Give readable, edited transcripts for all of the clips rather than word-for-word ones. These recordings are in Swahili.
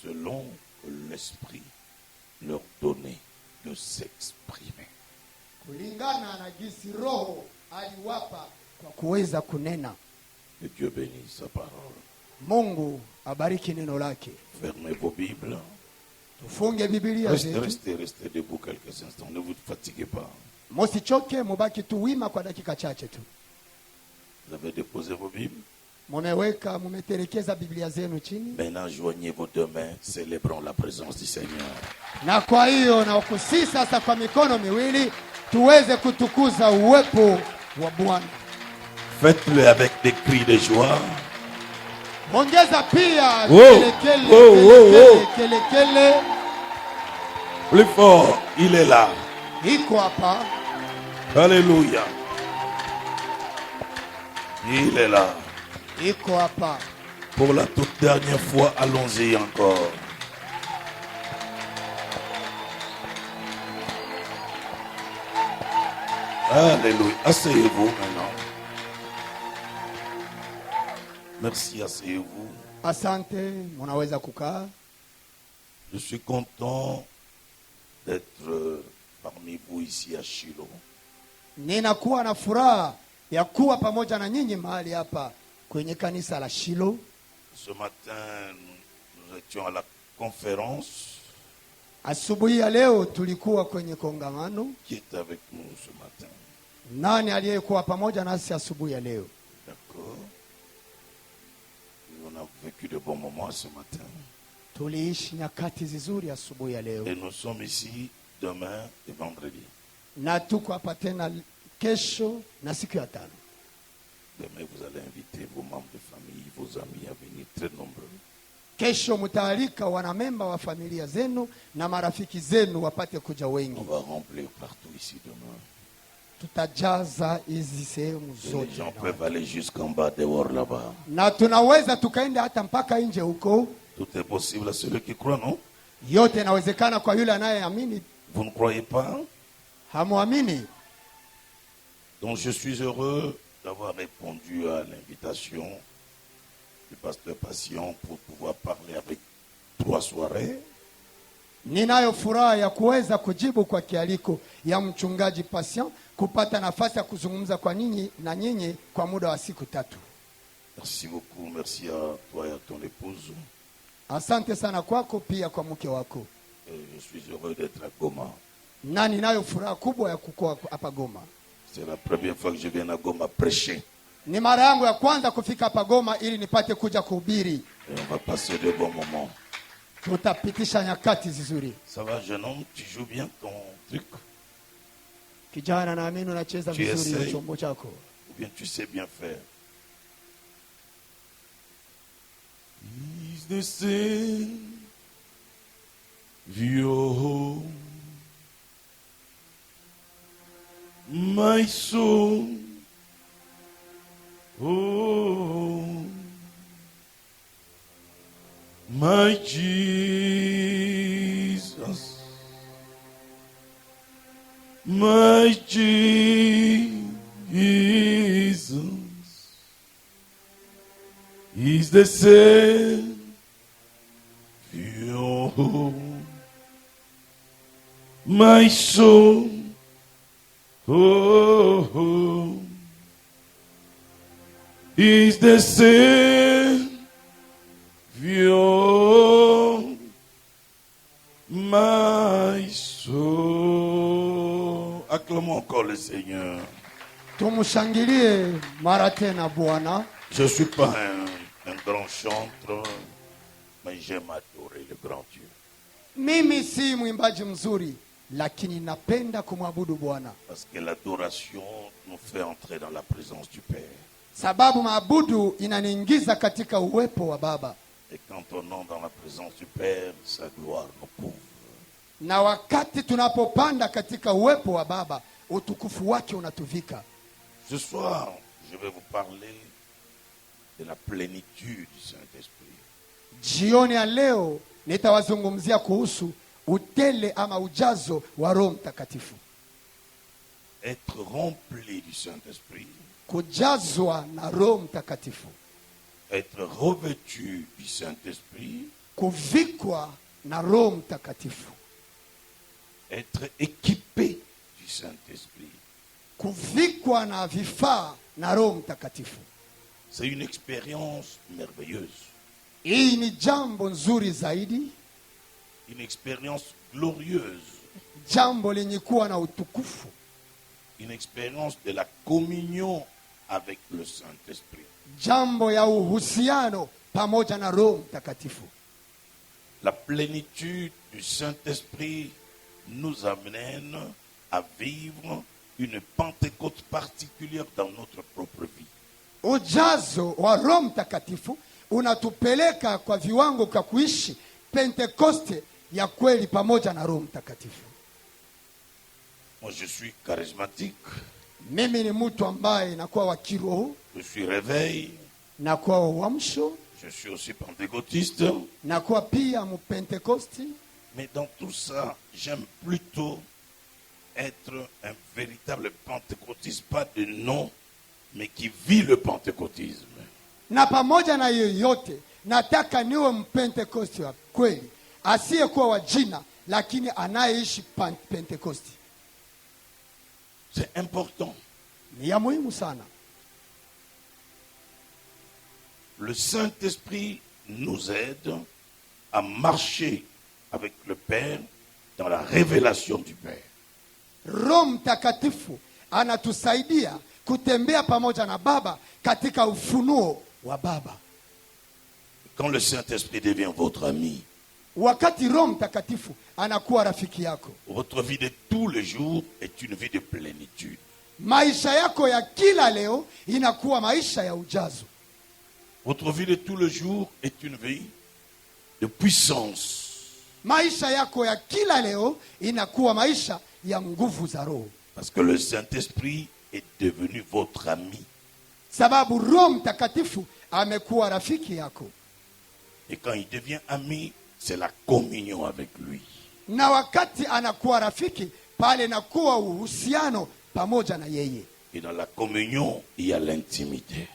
selon que l'esprit leur donnait de s'exprimer. Que Dieu bénisse sa parole. Mungu abariki neno lake. Fermez vos Bibles. Tufunge Biblia zetu. Restez debout quelques instants. Ne vous fatiguez pas. Msichoke, mubaki tu wima kwa dakika chache tu. Vous avez déposé vos Bibles. Mumetelekeza Biblia zenu chini. Maintenant, joignez vos deux mains. Célébrons la présence du Seigneur. Na kwa hiyo na kusi sasa kwa mikono miwili tuweze kutukuza uwepo wa Bwana. Faites-le avec des cris de joie. Ongeza pia kelele. Plus fort, il est là. Iko hapa. Alléluia. Il est là. Iko hapa. Pour la toute dernière fois, allons-y encore. Alléluia. Asseyez-vous maintenant. Merci, asseyez-vous. Asante, munaweza kukaa. Je suis content d'être parmi vous ici à Shiloh. Ninakuwa na furaha ya kuwa pamoja na nyinyi mahali hapa kwenye kanisa la Shiloh. Ce matin, nous étions à la conférence. Asubuhi ya leo tulikuwa kwenye kongamano. Qui est avec nous ce matin? Nani aliyekuwa pamoja nasi asubuhi ya leo? D'accord. On a vécu de bons moments ce matin. Tuliishi nyakati nzuri asubuhi ya leo. Et nous sommes ici demain et vendredi. Na tuko hapa tena kesho na siku ya tano. Demain, vous allez inviter vos membres de famille, vos amis à venir très nombreux. Kesho mtaalika wanamemba wa familia zenu na marafiki zenu wapate kuja wengi. On va remplir partout ici demain. Tutajaza hizi sehemu zote. Les gens peuvent aller jusqu'en bas dehors là-bas. Na tunaweza tukaenda hata mpaka nje huko. Tout est possible à celui qui croit, non? Yote inawezekana kwa yule anayeamini. Vous ne croyez pas? Hamuamini? Donc je suis heureux d'avoir répondu à l'invitation du pasteur Patient pour pouvoir parler avec 3 soirées. Ninayo furaha ya kuweza kujibu kwa kialiko ya mchungaji Patient kupata nafasi ya kuzungumza kwa nyinyi na nyinyi kwa muda wa siku 3. Merci beaucoup, merci à toi et à ton épouse. Asante sana kwako pia kwa mke wako. Je suis heureux d'être à Goma. Na ninayo furaha kubwa ya kukoa hapa Goma. C'est la première fois que je viens à Goma prêcher. Ni mara yangu ya kwanza kufika hapa Goma ili nipate kuja kuhubiri. Et on va passer de bons moments. Tutapitisha nyakati nzuri. Ça va, jeune homme, tu joues bien ton truc? Kijana, naamini unacheza vizuri chombo chako. Ou bien tu sais bien faire? Is the Savior, my soul, oh, my Jesus, my Jesus is the Savior, my soul, oh, is the Savior, my soul. Acclamons encore le Seigneur. Tumushangilie mara tena Bwana. Je ne suis pas un grand chanteur, mais j'aime adorer le grand Dieu. Mimi si mwimbaji mzuri, lakini napenda kumwabudu Bwana. Parce que l'adoration nous fait entrer dans la présence du Père. Sababu maabudu inaniingiza katika uwepo wa Baba. Et quand on entre dans la présence du Père, sa gloire nous couvre. Na wakati tunapopanda katika uwepo wa Baba, utukufu wake unatuvika. Ce soir, je vais vous parler de la plénitude du Saint-Esprit. Jioni ya leo nitawazungumzia kuhusu utele ama ujazo wa Roho Mtakatifu. Être rempli du Saint-Esprit. Kujazwa na Roho Mtakatifu. être revêtu du Saint-Esprit, kuvikwa na Roho Mtakatifu, être équipé du Saint-Esprit. kuvikwa na vifaa na Roho Mtakatifu. C'est une expérience merveilleuse, Hii ni jambo nzuri zaidi, une expérience glorieuse, jambo lenye kuwa na utukufu, une expérience de la communion avec le Saint-Esprit. jambo ya uhusiano pamoja na Roho Mtakatifu. La plénitude du Saint-Esprit nous amène à vivre une Pentecôte particulière dans notre propre vie. Ujazo wa Roho Mtakatifu unatupeleka kwa viwango kwa kuishi Pentekoste ya kweli pamoja na Roho Mtakatifu. Moi, je suis charismatique, Mimi ni mtu ambaye nakuwa wa kiroho, je suis réveil, nakuwa wa uamsho, je suis aussi pentecôtiste. nakuwa pia mpentekosti. Mais dans tout ça, j'aime plutôt être un véritable pentecôtiste, pas de nom, mais qui vit le pentecôtisme. Na pamoja na yoyote, nataka niwe mpentekosti wa kweli, asiyekuwa wa jina, lakini anayeishi Pentekosti. C'est important. Ni ya muhimu sana. Le Saint-Esprit nous aide à marcher avec le Père dans la révélation du Père. Roho Mtakatifu anatusaidia kutembea pamoja na Baba katika ufunuo wa Baba. Quand le Saint-Esprit devient votre ami, Wakati Roho Mtakatifu anakuwa rafiki yako, votre vie de tous les jours est une vie de plénitude. maisha yako ya kila leo inakuwa maisha ya ujazo. Votre vie de tous les jours est une vie de puissance. Maisha yako ya kila leo inakuwa maisha ya nguvu za Roho, Parce que le Saint-Esprit est devenu votre ami. sababu Roho Mtakatifu amekuwa rafiki yako. Et quand il devient ami, c'est la communion avec lui. Na wakati anakuwa rafiki, pale nakuwa uhusiano pamoja na yeye. Et dans la communion, il y a l'intimité.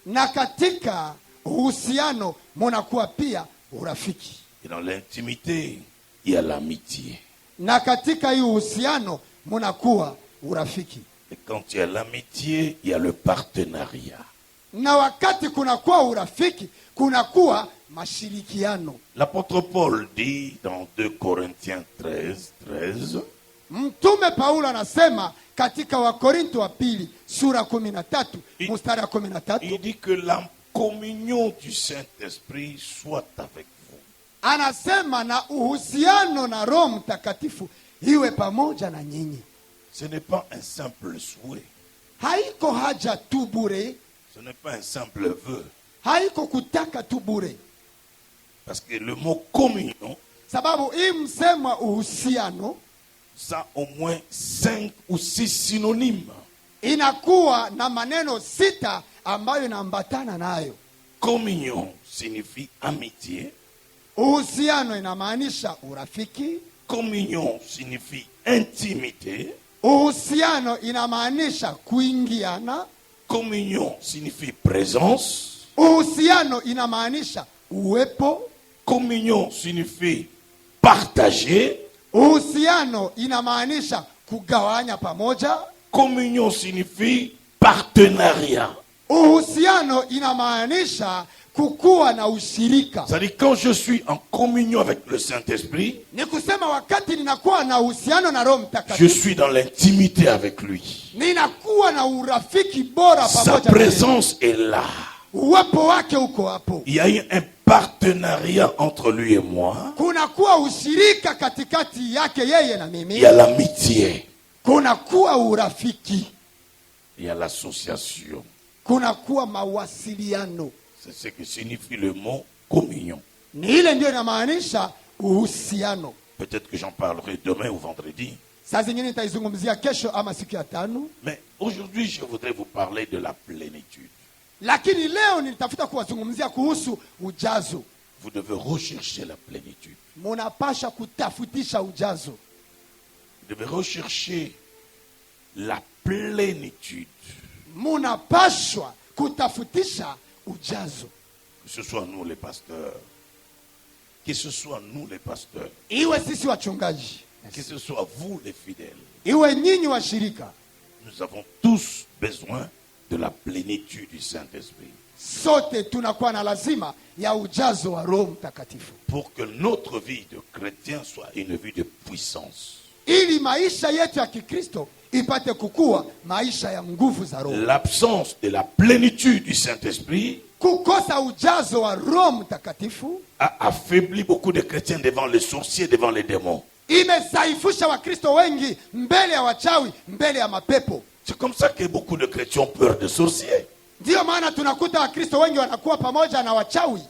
Na katika uhusiano munakuwa pia urafiki. Et dans l'intimité, il y a l'amitié. Na katika hii uhusiano munakuwa urafiki. Et quand il y a l'amitié, il y a le partenariat. Na wakati kunakuwa urafiki, kunakuwa mashirikiano. L'apôtre Paul dit dans 2 Corinthiens 13, Mtume Paulo anasema katika Wakorinto wa pili sura 13 mstari wa 13, il dit que la communion du Saint-Esprit soit avec vous. anasema na uhusiano na Roho Mtakatifu iwe pamoja na nyinyi. Ce n'est pas un simple souhait. Haiko haja tu bure, Ce n'est pas un simple vœu. haiko kutaka tu bure, Parce que le mot communion, sababu hii msemo uhusiano ça a au moins 5 ou 6 synonymes. inakuwa na maneno 6 ambayo inaambatana nayo. Communion signifie amitié. Uhusiano inamaanisha urafiki. Communion signifie intimité. Uhusiano inamaanisha kuingiana. Communion signifie présence. Uhusiano inamaanisha uwepo. Communion signifie partager. Uhusiano inamaanisha kugawanya pamoja. Communion signifie partenariat. Uhusiano inamaanisha kukuwa na ushirika. C'est-à-dire quand je suis en communion avec le Saint-Esprit, Ni kusema wakati ninakuwa na uhusiano na Roho je Mtakatifu, suis dans l'intimité avec lui. ninakuwa na urafiki bora Sa pamoja na yeye. présence est là. Uwepo wake uko hapo. Il y a eu un partenariat entre lui et moi. Kunakuwa ushirika katikati yake yeye na Il mimi. y a l'amitié. Kunakuwa urafiki. Il y a l'association. Kunakuwa mawasiliano. C'est ce que signifie le mot communion. Ni ile ndio inamaanisha uhusiano. Peut-être que j'en parlerai demain ou vendredi. Saa zingine nitaizungumzia kesho ama siku ya tano, Mais aujourd'hui, je voudrais vous parler de la plénitude. lakini leo nilitafuta kuwazungumzia kuhusu ujazo. Vous devez rechercher la plénitude. Munapasha kutafutisha ujazo. Vous devez rechercher la plénitude. Munapashwa kutafutisha ujazo. Que ce soit nous les pasteurs, que ce soit nous les pasteurs, iwe sisi wachungaji, que ce soit vous les fidèles, iwe nyinyi washirika, nous avons tous besoin de la plénitude du Saint-Esprit. sote tunakuwa na lazima ya ujazo wa Roho Mtakatifu, pour que notre vie de chrétien soit une vie de puissance. ili maisha yetu ya Kikristo ipate kukua maisha ya nguvu za Roho. L'absence de la plénitude du Saint-Esprit Kukosa ujazo wa Roho Mtakatifu a affaibli beaucoup de chrétiens devant les sorciers, devant les démons. imezaifusha Wakristo wengi mbele ya wachawi, mbele ya mapepo. C'est comme ça que beaucoup de chrétiens ont peur des sorciers. Ndiyo maana tunakuta Wakristo wengi wanakuwa pamoja na wachawi.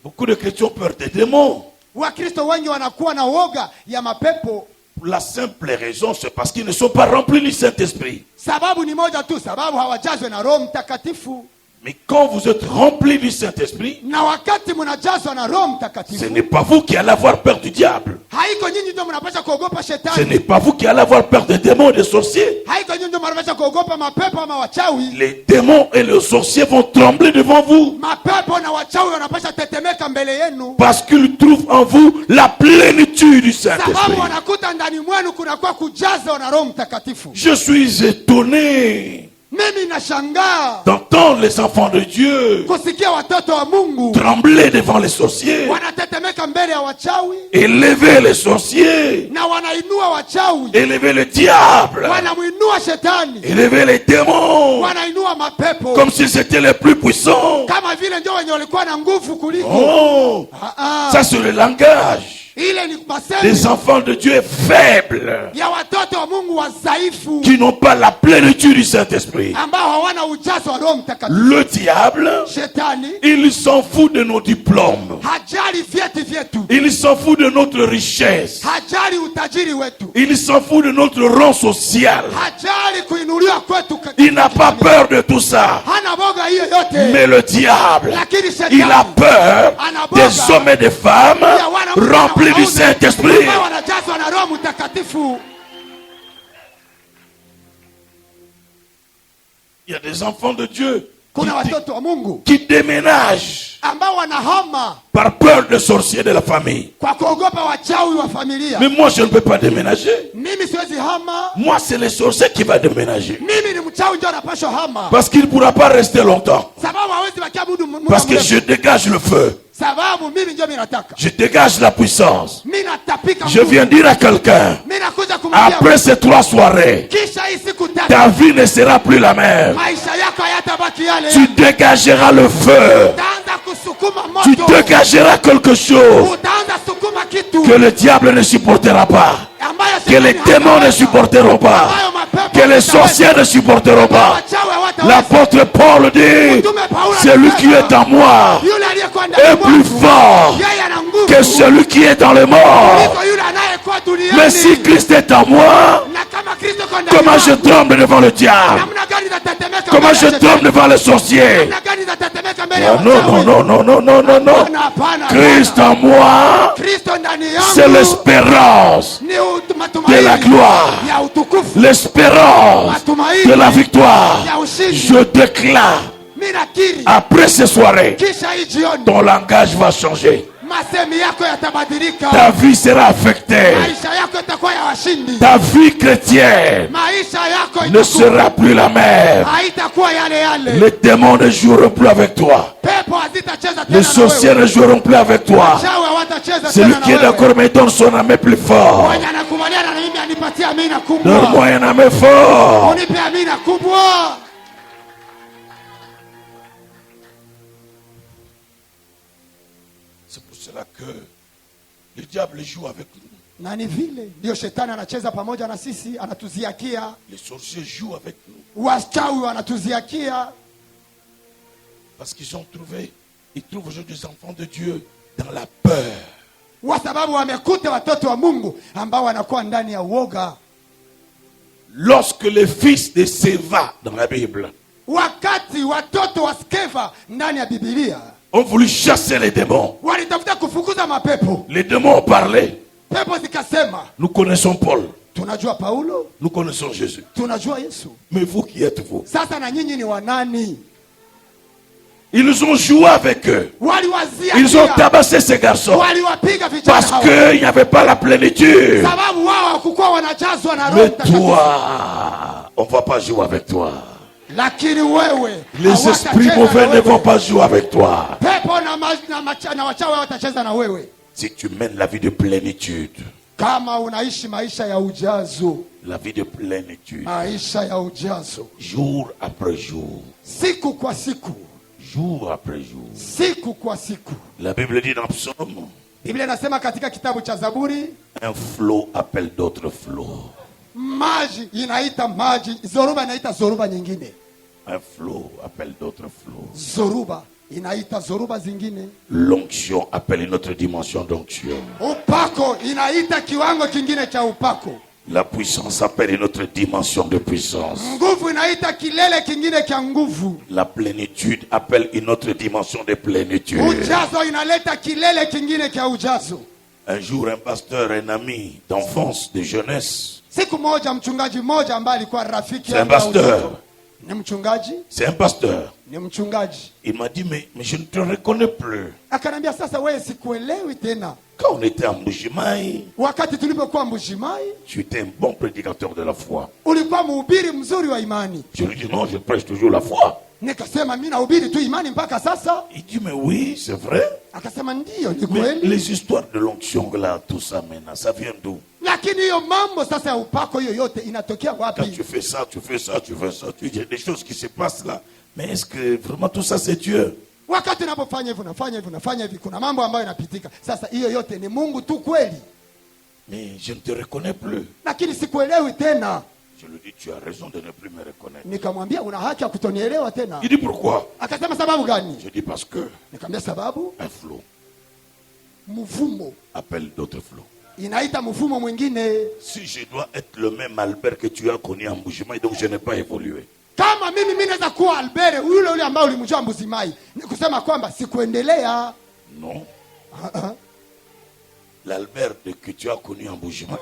Beaucoup de chrétiens ont peur des démons. Wakristo wengi wanakuwa na woga ya mapepo. Pour la simple raison, c'est parce qu'ils ne sont pas remplis du Saint-Esprit. Sababu ni moja tu, sababu hawajazwe na Roho Mtakatifu. Mais quand vous êtes remplis du Saint-Esprit, Na wakati mnajazwa na Roho ce Mtakatifu, n'est pas vous qui allez avoir peur du diable. haiko nyinyi ndio mnapaswa kuogopa Ce shetani. n'est pas vous qui allez avoir peur des démons et des sorciers. Haiko nyinyi ndio mnapaswa kuogopa mapepo ama wachawi. Les démons et les sorciers vont trembler devant vous. Mapepo na wachawi wanapaswa tetemeka mbele yenu, Parce qu'ils trouvent en vous la plénitude du sababu Saint-Esprit. wanakuta ndani mwenu kunakuwa kujazwa na Roho Mtakatifu. Je suis étonné Mimi nashangaa d'entendre les enfants de Dieu kusikia watoto wa Mungu trembler devant les sorciers, wanatetemeka mbele ya wachawi élever les sorciers, na wanainua wachawi, élever le diable, wanamuinua shetani, élever les démons, wanainua mapepo comme s'ils étaient les plus puissants. kama vile ndio wenye walikuwa na nguvu kuliko. Oh, ça c'est le langage Ile ni masemi des enfants de Dieu faibles, ya watoto wa Mungu wadhaifu qui n'ont pas la plénitude du Saint-Esprit. ambao hawana ujazo wa Roho Mtakatifu. Le diable, Shetani il s'en fout de nos diplômes. hajali vyeti vyetu, Il s'en fout de notre richesse. hajali utajiri wetu, Il s'en fout de notre rang social. hajali kuinuliwa kwetu. Il n'a pas peur de tout ça. Hana boga hiyo yote. Mais le diable, Lakini il a shetani peur des hommes et des femmes ya wana remplis du Saint-Esprit. ambao wanajazwa na Roho Mtakatifu. Il y a des enfants de Dieu Kuna watoto wa Mungu qui déménagent ambao wanahama par peur des sorciers de la famille. kwa kuogopa wachawi wa familia. Mais moi, je ne peux pas déménager. Mimi siwezi hama. Moi, c'est les sorciers qui vont déménager. Mimi ni mchawi ndio anapaswa hama, Parce qu'il ne pourra pas rester longtemps. sababu hawezi bakia muda Parce que mrefu. je dégage le feu. Sababu mimi ndio mimi nataka. Je dégage la puissance. Mimi natapika Je nguvu. viens dire à quelqu'un, Mimi nakuja kumwambia après ces 3 soirées, kisha hii siku tatu ta vie ne sera plus la même. maisha yako hayatabaki yale. Tu dégageras le feu. Utaanza kusukuma Tu moto. dégageras quelque chose Utaanza sukuma kitu que le diable ne supportera pas. ambayo Que les shetani démons ne hataweza. supporteront pas. Ambayo mapepo Que les hataweza. sorciers ne supporteront pas. Wachawi hawataweza. L'apôtre Paul dit, celui qui est en moi Yule aliyekuwa ndani est plus mwangu, fort yeye ana nguvu que celui qui est dans le mort. kuliko yule anayekuwa duniani. Mais si Christ est en moi, Na kama Kristo yuko ndani comment je mwangu, tremble devant le diable? namna gani nitatetemeka Comment mbele je ya shetani? tremble devant les sorciers? Namna gani nitatetemeka mbele ya Ah, non, non, wachawi? non, non, non, non, non, non. Hapana, hapana, Christ hapana. en moi, Kristo ndani c'est yangu l'espérance ni de matumaini la gloire, ya utukufu, l'espérance matumaini de la victoire. ya ushindi. Je déclare, Mimi nakiri après ces soirées, kisha hii jioni ton langage va changer. masemi yako yatabadilika. Ta vie sera affectée. Maisha yako itakuwa ya washindi. Ta vie chrétienne Maisha yako ne sera plus la même. haitakuwa yale yale. Les démons ne joueront plus avec toi. Pepo hazitacheza tena Les na sorciers wewe. ne joueront plus avec toi. Wachawi hawatacheza Celui tena qui est na wewe. d'accord me donne son amen plus fort. Mwenye anakubaliana na mimi anipatie amina kubwa. Donne-moi un amen fort. Unipe amina kubwa. C'est pour cela que le diable joue avec nous. Na ni vile ndio shetani anacheza pamoja na sisi, anatuziakia. Les sorciers jouent avec nous. Wachawi wanatuziakia Parce qu'ils ils trouvent aujourd'hui des enfants de Dieu dans la peur. kwa sababu wamekuta watoto wa Mungu ambao wanakuwa ndani ya uoga. Lorsque les fils de Séva dans la Bible Wakati watoto wa Skeva ndani ya Biblia ont voulu chasser les démons, walitafuta kufukuza mapepo, les démons ont parlé. pepo zikasema, Nous connaissons Paul, tunajua Paulo, nous connaissons Jésus. tunajua Yesu. Mais vous qui êtes vous? Sasa na nyinyi ni wanani? Ils ont joué avec eux. Waliwazia Ils ont pia. tabassé ces garçons. Waliwapiga vijana Parce hawa. qu'il n'y avait pas la plénitude. Sababu wao hawakuwa wanajazwa na Roho Mais Mtakatifu. toi, on ne va pas jouer avec toi. Lakini wewe Les hawatacheza esprits na mauvais ne wewe. vont pas jouer avec toi. Pepo na wachawi watacheza na wewe Si tu mènes la vie de plénitude, kama unaishi maisha ya ujazo, la vie de plénitude, maisha ya ujazo, jour après jour, siku kwa siku, jour après jour. siku kwa siku. La Bible dit dans Psaume, Biblia inasema katika kitabu cha Zaburi, un flot appelle d'autres flots. maji inaita maji, zoruba inaita zoruba nyingine, Un flot appelle d'autres flots. zoruba inaita zoruba zingine, L'onction appelle une autre dimension d'onction. upako inaita kiwango kingine cha upako, La puissance appelle une autre dimension de puissance. nguvu inaita kilele kingine cha nguvu, La plénitude appelle une autre dimension de plénitude. ujazo inaleta kilele kingine cha ujazo. Un jour, un pasteur, un ami d'enfance, de jeunesse, Siku moja mchungaji mmoja ambaye alikuwa rafiki c'est un yangu wa pasteur, utoto, ni mchungaji, c'est un pasteur. ni mchungaji, Il m'a dit, mais je ne te reconnais plus. akanambia sasa, wewe sikuelewi tena. Quand on était en Mbujimaï, Wakati tulipokuwa Mbujimayi, tu étais un bon prédicateur de la foi. ulikuwa mhubiri mzuri wa imani. Je lui dis, non, je prêche toujours la foi. Nikasema mimi nahubiri tu imani mpaka sasa. Il dit, mais oui, c'est vrai. Akasema ndiyo, ni Mais kweli, les histoires de l'onction, là, tout ça maintenant, ça vient d'où? lakini hiyo mambo sasa ya upako hiyo yote inatokea Quand wapi? tu fais ça, tu fais ça, tu fais ça, tu dis, il y a des choses qui se passent là. Mais est-ce que vraiment tout ça, c'est Dieu? Wakati unapofanya hivyo, nafanya hivyo, nafanya hivi, kuna mambo ambayo yanapitika. Sasa hiyo yote ni Mungu tu kweli, Mais je ne te reconnais plus. lakini sikuelewi tena. Je lui dis, tu as raison de ne plus me reconnaître. Nikamwambia una haki ya kutonielewa tena. Il dit, pourquoi? Akasema sababu gani? Je dis, parce que Nikamwambia sababu un flot mvumo appelle d'autres flots. inaita mvumo mwingine. Si je dois être le même Albert que tu as connu en Mbujimaï, donc je n'ai pas évolué. Kama mimi naweza kuwa Albert yule ambao ulimjua Mbuzimai, ni kusema kwamba sikuendelea. Non. L'Albert que tu as connu en Mbujimaï,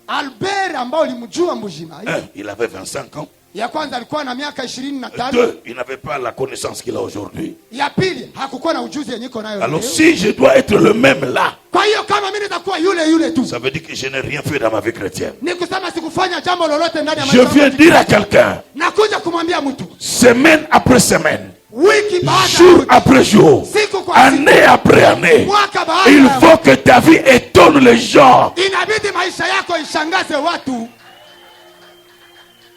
Albert ambao ulimjua Mbuzimai, il avait 25 ans. ya kwanza alikuwa na miaka 25. Deux, il n'avait pas la connaissance qu'il a aujourd'hui. Ya pili hakukuwa na ujuzi yenye iko nayo Alors leo. si je dois être le même là, Kwa hiyo kama mimi nitakuwa yule tu, ça veut dire que je n'ai rien fait dans ma vie chrétienne. ni kusema sikufanya jambo lolote ndani ya Je maisha viens yangu. dire à quelqu'un, Nakuja kumwambia mtu semaine après semaine, wiki baada ya jour wiki, après jour, siku kwa siku, année après année, mwaka baada il ya faut que ta vie étonne les gens. inabidi maisha yako ishangaze watu.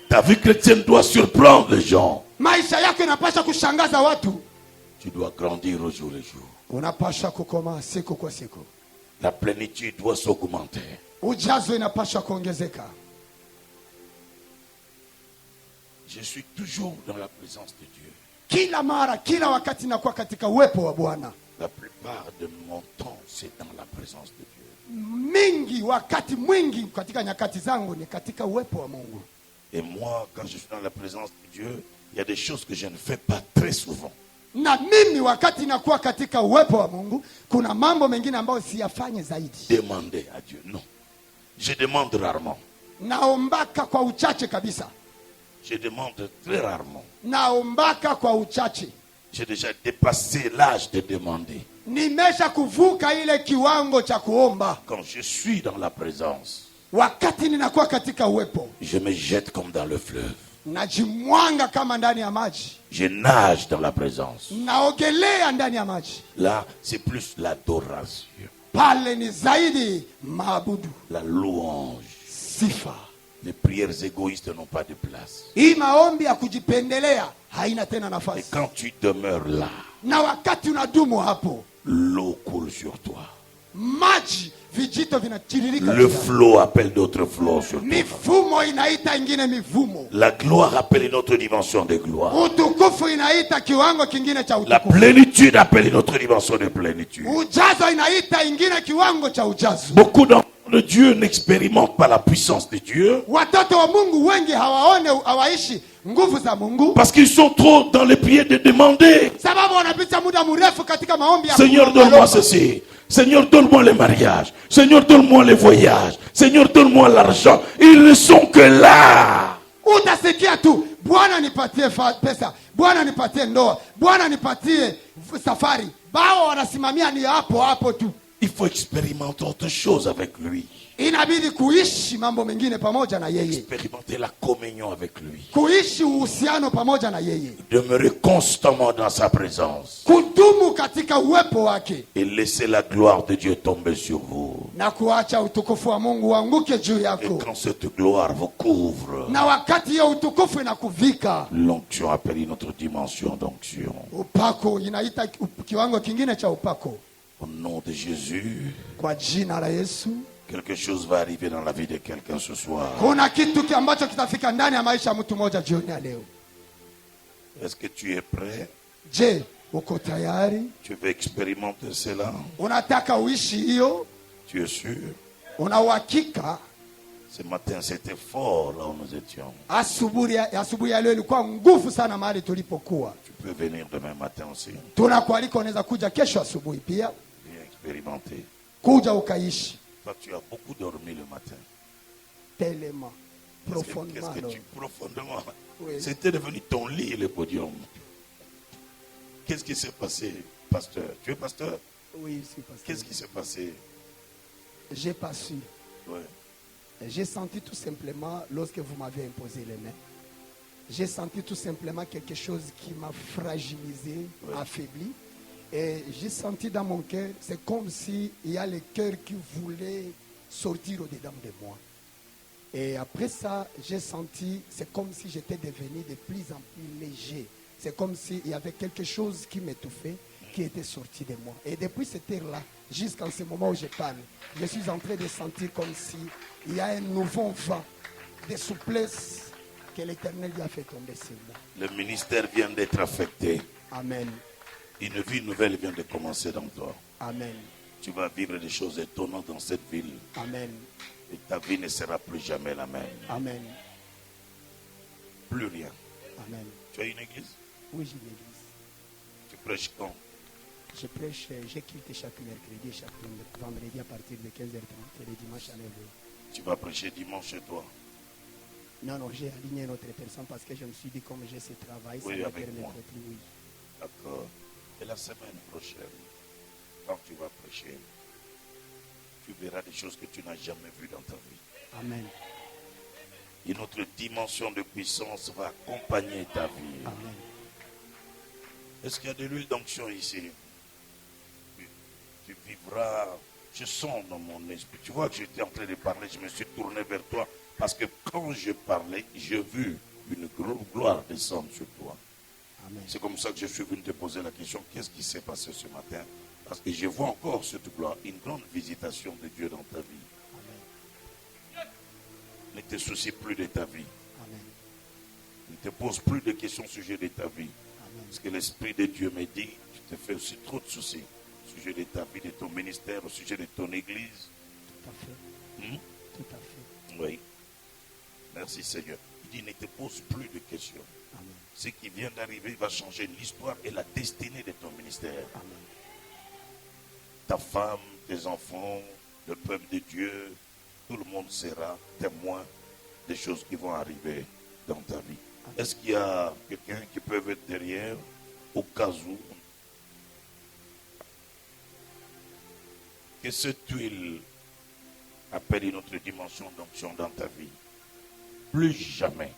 Ta vie chrétienne doit surprendre les gens. Maisha yako inapasha kushangaza watu. Tu dois grandir au jour le jour. Unapasha kukoma siku kwa siku. La plénitude doit s'augmenter. Ujazo inapasha kuongezeka. Je suis toujours dans la présence de Dieu. Kila mara, kila wakati nakuwa katika uwepo wa Bwana. La plupart de mon temps, c'est dans la présence de Dieu. Mingi, wakati mwingi katika nyakati zangu ni katika uwepo wa Mungu. Et moi, quand je suis dans la présence de Dieu, il y a des choses que je ne fais pas très souvent. Na mimi wakati nakuwa katika uwepo wa Mungu, kuna mambo mengine ambayo siyafanye zaidi. Demander à Dieu, non. Je demande rarement. Naombaka kwa uchache kabisa. Je demande très rarement. Naombaka kwa uchache. J'ai déjà dépassé l'âge de demander. Nimesha kuvuka ile kiwango cha kuomba. Quand je suis dans la présence, Wakati ninakuwa katika uwepo, je me jette comme dans le fleuve. najimwanga kama ndani ya maji. Je nage dans la présence. Naogelea ndani ya maji. Là, c'est plus l'adoration, Pale ni zaidi maabudu, la louange. sifa. Les prières égoïstes n'ont pas de place. Hii maombi ya kujipendelea haina tena Et nafasi. quand tu demeures là, Na wakati unadumu hapo, l'eau coule sur toi. maji, vijito vinatiririka. Le juu yako. flot appelle d'autres flots sur toi. Mifumo inaita ingine mifumo. La gloire appelle une autre dimension de gloire. Utukufu inaita kiwango kingine cha La utukufu. plénitude appelle une autre dimension de plénitude. Ujazo inaita ingine kiwango cha ujazo. Beaucoup d'enfants de Dieu n'expérimentent pas la puissance de Dieu Watoto wa Mungu wengi hawaishi nguvu za Mungu, parce qu'ils sont trop dans les prières de demander. sababu wanapita muda mrefu katika maombi ya Seigneur, kuomba. donne-moi ceci. Seigneur, donne-moi les mariages. Seigneur, donne-moi les voyages. Seigneur, donne-moi l'argent. Ils ne sont que là. Utasikia tu Bwana nipatie pesa, Bwana nipatie ndoa, Bwana nipatie safari. Bao wanasimamia ni hapo hapo tu. Il faut expérimenter autre chose avec lui. Inabidi kuishi mambo mengine pamoja na yeye. Expérimenter la communion avec lui. Kuishi uhusiano pamoja na yeye. Demeurer constamment dans sa présence. Kudumu katika uwepo wake. Et laisser la gloire de Dieu tomber sur vous. Na kuacha utukufu wa Mungu uanguke juu Et yako. quand cette gloire vous couvre, Na wakati hiyo utukufu inakuvika, l'onction appelle une autre dimension d'onction. upako inaita kiwango kingine cha upako. Au nom de Jésus, Kwa jina la Yesu, quelque chose va arriver dans la vie de quelqu'un ce soir. kuna kitu ambacho kitafika ndani ya maisha ya mtu mmoja jioni ya leo. Est-ce que tu es prêt? Je, uko tayari? Tu veux expérimenter cela? Unataka uishi hiyo? Tu es sûr? Una uhakika? Ce matin, c'était fort là où nous étions. Asubuhi ya leo ilikuwa nguvu sana mahali tulipokuwa. Tu peux venir demain matin aussi. Tunakualika, unaweza kuja kesho asubuhi pia. Viens expérimenter. Kuja ukaishi. Toi, tu as beaucoup dormi le matin. Tellement. Qu'est-ce Profondément. que tu profondément? Oui. C'était devenu ton lit, le podium. Qu'est-ce qui s'est passé, pasteur? Tu es pasteur? Oui, c'est parce que Qu'est-ce qui s'est passé? j'ai pas su. Ouais. J'ai senti tout simplement, lorsque vous m'avez imposé les mains, j'ai senti tout simplement quelque chose qui m'a fragilisé, affaibli. Et j'ai senti dans mon cœur, c'est comme s'il y a le cœur qui voulait sortir au-dedans de moi. Et après ça, j'ai senti, c'est comme si j'étais devenu de plus en plus léger. C'est comme s'il y avait quelque chose qui m'étouffait, qui était sorti de moi. Et depuis cette heure-là, jusqu'en ce moment où je parle, je suis en train de sentir comme si il y a un nouveau vent de souplesse que l'Éternel lui a fait tomber sur moi. Le ministère vient d'être affecté. Amen. Une vie nouvelle vient de commencer dans toi. Amen. Tu vas vivre des choses étonnantes dans cette ville. Amen. Et ta vie ne sera plus jamais la même. Amen. Plus rien. Amen. Tu as une église? Oui, j'ai une église. Tu prêches quand? Je prêche, j'ai quitté chaque mercredi et chaque vendredi à partir de 15h30 et les dimanches à 9h. Tu vas prêcher dimanche chez toi? Non, non, j'ai aligné une autre personne parce que je me suis dit, comme j'ai ce travail, Oui, ça ne avec me moi. permettrait plus. Oui. D'accord. Et la semaine prochaine, quand tu vas prêcher, tu verras des choses que tu n'as jamais vues dans ta vie. Amen. Une autre dimension de puissance va accompagner ta vie. Amen. Est-ce qu'il y a de l'huile d'onction ici? Tu vivras, je sens dans mon esprit. Tu vois que j'étais en train de parler, je me suis tourné vers toi. Parce que quand je parlais, j'ai vu une gloire descendre sur toi. Amen. C'est comme ça que je suis venu te poser la question, qu'est-ce qui s'est passé ce matin? Parce que je vois encore cette gloire, une grande visitation de Dieu dans ta vie. Amen. Ne te soucie plus de ta vie. Amen. Ne te pose plus de questions au sujet de ta vie. Amen. Parce que l'Esprit de Dieu me dit, tu te fais aussi trop de soucis au sujet de ta vie, de ton ministère, au sujet de ton église. Tout à fait. Hmm? Tout à fait. Oui. Merci Seigneur. Il dit, ne te pose plus de questions. Amen. Ce qui vient d'arriver va changer l'histoire et la destinée de ton ministère. Amen. Ta femme, tes enfants, le peuple de Dieu, tout le monde sera témoin des choses qui vont arriver dans ta vie. Est-ce qu'il y a quelqu'un qui peut être derrière au cas où que cette huile appelle une autre dimension d'onction dans ta vie? Plus jamais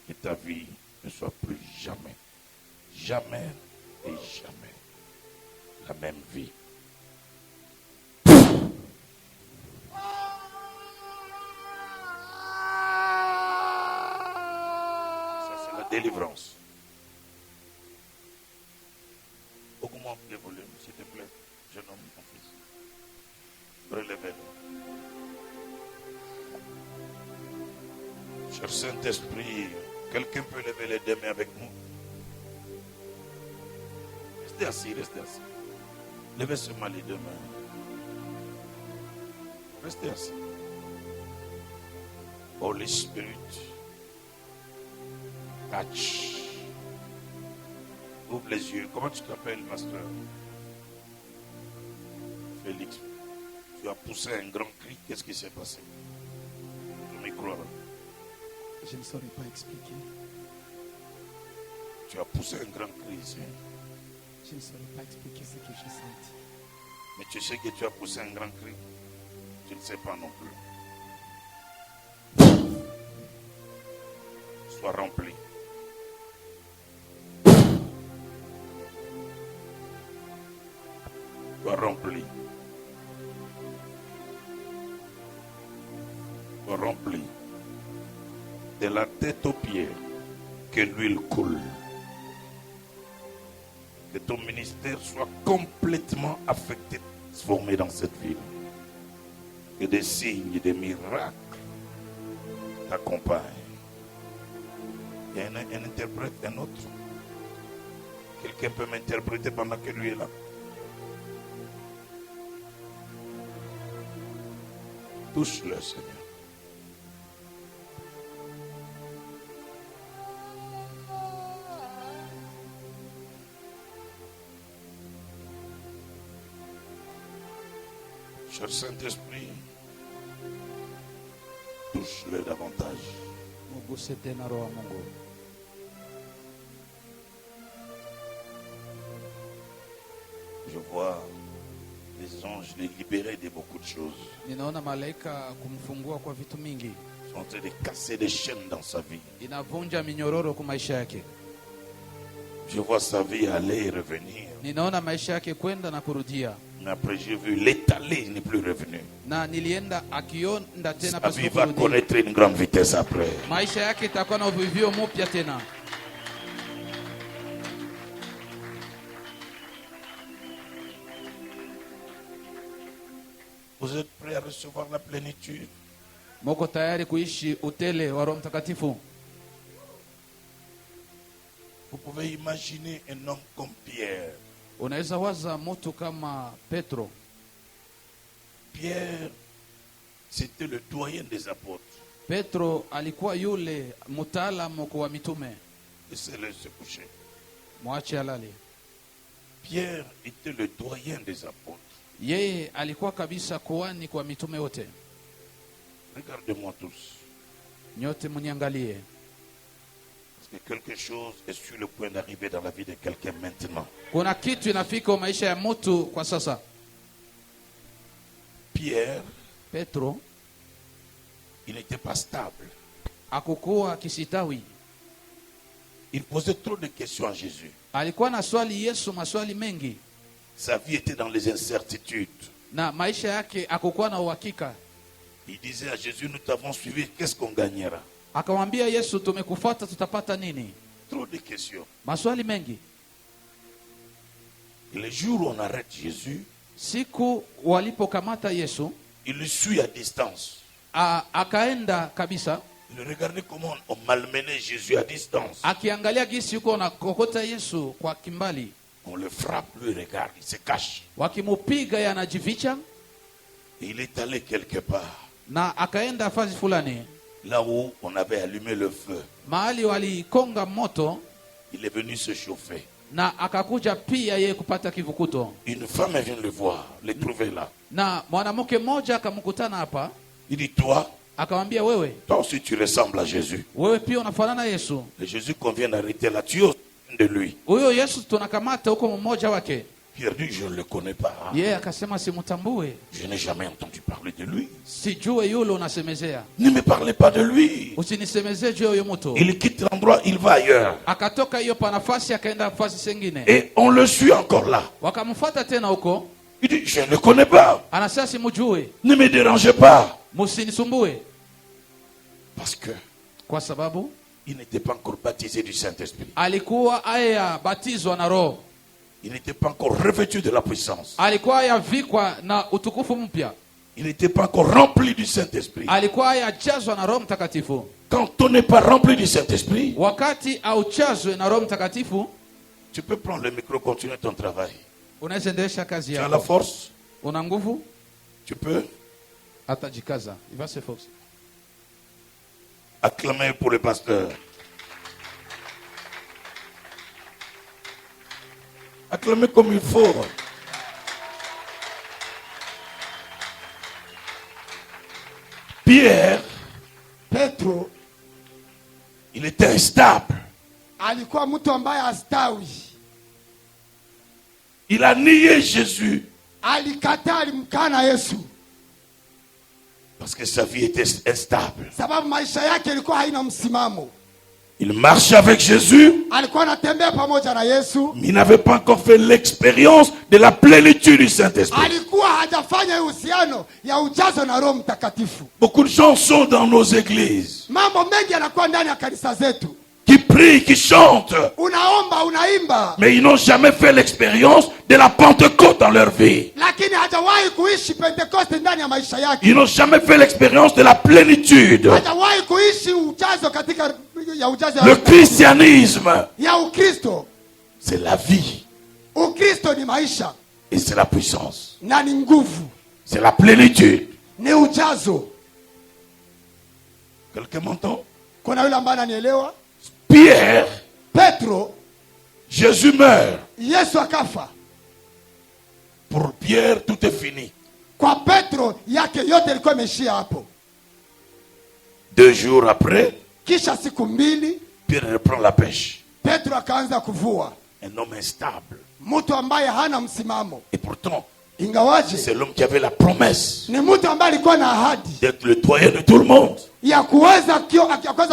que ta vie ne soit plus jamais, jamais et jamais la même vie. Délivrance. Augmente le volume, s'il te plaît. Jeune homme, mon fils. Relevez-le. Cher Saint-Esprit, quelqu'un peut lever les deux mains avec nous? Restez assis, restez assis. Levez seulement les deux mains. Restez assis. Holy Spirit. Touch. Ouvre les yeux. Comment tu t'appelles, pasteur? Félix. Tu as poussé un grand cri. Qu'est-ce qui s'est passé? Le micro là. Je ne saurais pas expliquer. Tu as poussé un grand cri ici. Je ne saurais pas expliquer ce que j'ai senti. Mais tu sais que tu as poussé un grand cri. Tu ne sais pas non plus. Sois rempli. Sois rempli. Sois rempli. De la tête aux pieds, que l'huile coule. Que ton ministère soit complètement affecté, transformé dans cette ville. Que des signes et des miracles t'accompagnent. Il y a un interprète, un autre. Quelqu'un peut m'interpréter pendant que lui est là. Touche-le, Seigneur. Cher Saint-Esprit, touche-le davantage. Muguse tena Roho wa Mungu. Je vois les anges les libérer de beaucoup de choses. Ninaona malaika kumfungua kwa vitu mingi. Ils sont en train de casser des chaînes dans sa vie. Inavunja minyororo kwa maisha yake. Je vois sa vie aller et revenir. Ninaona maisha yake kwenda na kurudia. Mais après j'ai vu l'étaler, il n'est plus revenu. Na nilienda akionda tena Sa vie pasipo va kurudia. connaître une grande vitesse après. Maisha yake itakuwa na uvivio mpya tena. Vous êtes prêts à recevoir la plénitude? Moko tayari kuishi utele wa Roho Mtakatifu? Vous pouvez imaginer un homme comme Pierre. Unaweza waza mtu kama Petro. Pierre, c'était le doyen des apôtres. Petro alikuwa yule mtaalamu kwa mitume. Laissez-le se coucher. Mwache alale. Pierre était le doyen des apôtres. Yeye alikuwa kabisa kuhani kwa mitume wote. Regardez-moi tous. Nyote mniangalie. Parce que quelque chose est sur le point d'arriver dans la vie de quelqu'un maintenant. Kuna kitu inafika maisha ya mtu kwa sasa. Pierre, Petro il n'était pas stable. hakukuwa kisitawi. Il posait trop de questions à Jésus. Alikuwa na swali Yesu maswali mengi. Sa vie était dans les incertitudes. Na maisha yake hakukuwa na uhakika. Il disait à Jésus, nous t'avons suivi, qu'est-ce qu'on gagnera? Akamwambia Yesu, tumekufuata tutapata nini? Trop de questions. Maswali mengi. Et le jour où on arrête Jésus, Siku walipokamata Yesu, il le suit à distance. akaenda kabisa. Il regardait comment on malmenait Jésus à distance. Akiangalia gisi yuko na kokota Yesu kwa kimbali. On le frappe, lui regarde, il se cache. Wakimupiga yanajificha. Et il est allé quelque part. Na akaenda fazi fulani. Là où on avait allumé le feu. Mahali walikonga moto. Il est venu se chauffer. Na akakuja pia yeye kupata kivukuto. Une femme vient le voir, le trouver là. Na mwanamke mmoja akamkutana hapa. Il dit, toi, akamwambia wewe, toi aussi tu ressembles à Jésus. Wewe pia unafanana Yesu. Et Jésus qu'on vient d'arrêter là, tu es de lui. Huyo Yesu tunakamata huko mmoja wake. Pierre dit, je ne le connais pas. Yeye akasema simtambue. Je n'ai jamais entendu parler de lui. Sijue yule unasemezea. Ne me parlez pas de lui. Usinisemezee juu ya huyo mtu. Il quitte l'endroit, il va ailleurs. Akatoka hiyo panafasi akaenda nafasi nyingine. Et on le suit encore là. Wakamfuata tena huko. Il dit, je ne le connais pas. Anasema simjue. Ne me dérangez pas. Msinisumbue. Parce que kwa sababu il n'était pas encore baptisé du Saint-Esprit. Alikuwa batizwa na Roho. Il n'était pas encore revêtu de la puissance. Alikuwa yavikwa na utukufu mpya. Il n'était pas encore rempli du Saint-Esprit. Alikuwa yajazwa na Roho Mtakatifu. Quand on n'est pas rempli du Saint-Esprit, wakati auchazwe na Roho Mtakatifu, tu peux prendre le micro, continuer ton travail. Unaweza endelea kazi Tu yako. as la force. Una nguvu? Tu peux. Atajikaza. Il va se forcer. Acclamez pour le pasteur. Acclamez comme il faut. Pierre, Petro, il était instable. alikuwa mtu ambaye hastawi. Il a nié Jésus. Alikataa, alimkana Yesu. Parce que sa vie était instable. Sababu maisha yake ilikuwa haina msimamo. Il marchait avec Jésus, Alikuwa anatembea pamoja na Yesu. mais il n'avait pas encore fait l'expérience de la plénitude du Saint-Esprit. Alikuwa hajafanya uhusiano ya ujazo na Roho Mtakatifu. Beaucoup de gens sont dans nos églises, Mambo mengi yanakuwa ndani ya kanisa zetu. qui prient, qui chantent, Unaomba, unaimba, mais ils n'ont jamais fait l'expérience de la Pentecôte dans leur vie. lakini hajawahi kuishi Pentekoste ndani ya maisha yake. Ils n'ont jamais fait l'expérience de la plénitude. Hajawahi kuishi ujazo katika ya ujazo Le christianisme, ya Ukristo. c'est la vie Ukristo ni maisha et c'est la puissance. na ni nguvu, C'est la plénitude. ni ujazo. Quelqu'un m'entend? Kuna yule ambaye ananielewa? Pierre, Petro, Jésus meurt. Yesu akafa. Pour Pierre, tout est fini. Kwa Petro yake yote ilikuwa imeishia hapo. 2 jours après, Kisha siku mbili Pierre reprend la pêche. Petro akaanza kuvua. Un homme instable. Mtu ambaye hana msimamo, Et pourtant, ingawaje c'est l'homme qui avait la promesse ni mtu ambaye alikuwa na ahadi d'être le doyen de tout le monde. ya kuweza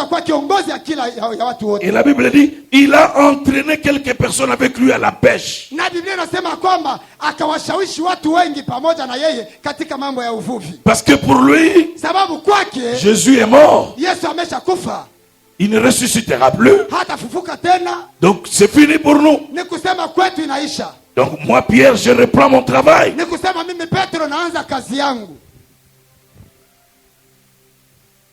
kuwa kiongozi ya kila ya watu wote. Et la Bible dit, il a entraîné quelques personnes avec lui à la pêche. Na Biblia inasema kwamba akawashawishi watu wengi pamoja na yeye katika mambo ya uvuvi. Parce que pour lui, Sababu kwake Jésus est mort. Yesu ameshakufa, Il ne ressuscitera plus. hatafufuka tena. Donc c'est fini pour nous. Ni kusema kwetu inaisha. Donc moi, Pierre, je reprends mon travail. Ni kusema mimi Petro naanza kazi yangu.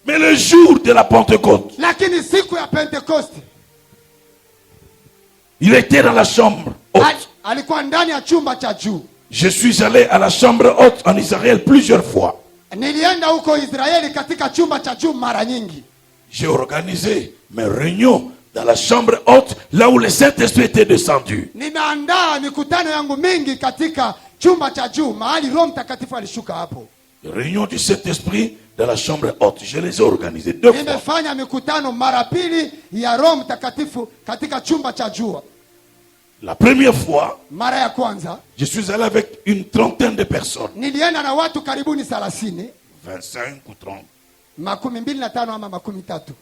Mais le jour de la Pentecôte, Lakini siku ya Pentekoste il était dans la chambre haute. alikuwa ndani ya chumba cha juu. Je suis allé à la chambre haute en Israël plusieurs fois. Nilienda huko Israeli katika chumba cha juu mara nyingi. J'ai organisé mes réunions dans la chambre haute, là où le Saint-Esprit était descendu. Nimeandaa mikutano yangu mingi katika chumba cha juu, mahali Roho Mtakatifu alishuka hapo. Les réunions du Saint-Esprit dans la chambre haute, je les ai organisées 2 fois. Nimefanya mikutano mara pili ya Roho Mtakatifu katika chumba cha juu. La première fois, Mara ya kwanza je suis allé avec une trentaine de personnes. nilienda na watu karibuni 30, 25 ou 30. 25 ama 30.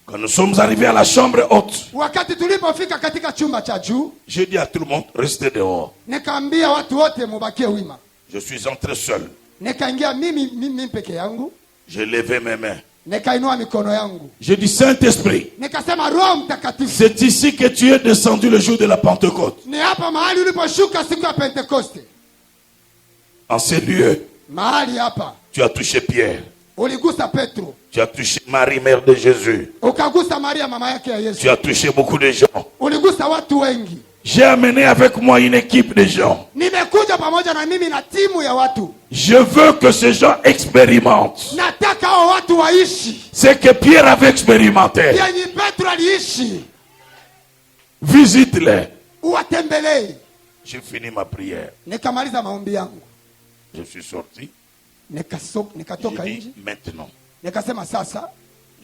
Quand nous sommes arrivés à la chambre haute, Wakati tulipofika katika chumba cha juu, j'ai dit à tout le monde, restez dehors. nikaambia watu wote mubakie wima. Je suis entré seul. Nikaingia mimi peke yangu, J'ai levé mes mains. nikainua mikono yangu. J'ai dit, Saint-Esprit, Nikasema, Roho Mtakatifu, c'est ici que tu es descendu le jour de la Pentecôte. ni hapa mahali uliposhuka siku ya Pentekoste. En ces lieux, Mahali hapa tu as touché Pierre. uligusa Petro, Tu as touché Marie, mère de Jésus. ukagusa Maria mama yake ya Tu Yesu, as touché beaucoup de gens. uligusa watu wengi. J'ai amené avec moi une équipe de gens. Nimekuja pamoja na mimi na timu ya watu. Je veux que ces gens expérimentent Nataka hao watu waishi ce que Pierre avait expérimenté. yenye Petro aliishi. Visite-les. Uwatembelee. J'ai fini ma prière. Nikamaliza maombi yangu, Je suis sorti. nikatoka J'ai nje, dit, maintenant, nikasema sasa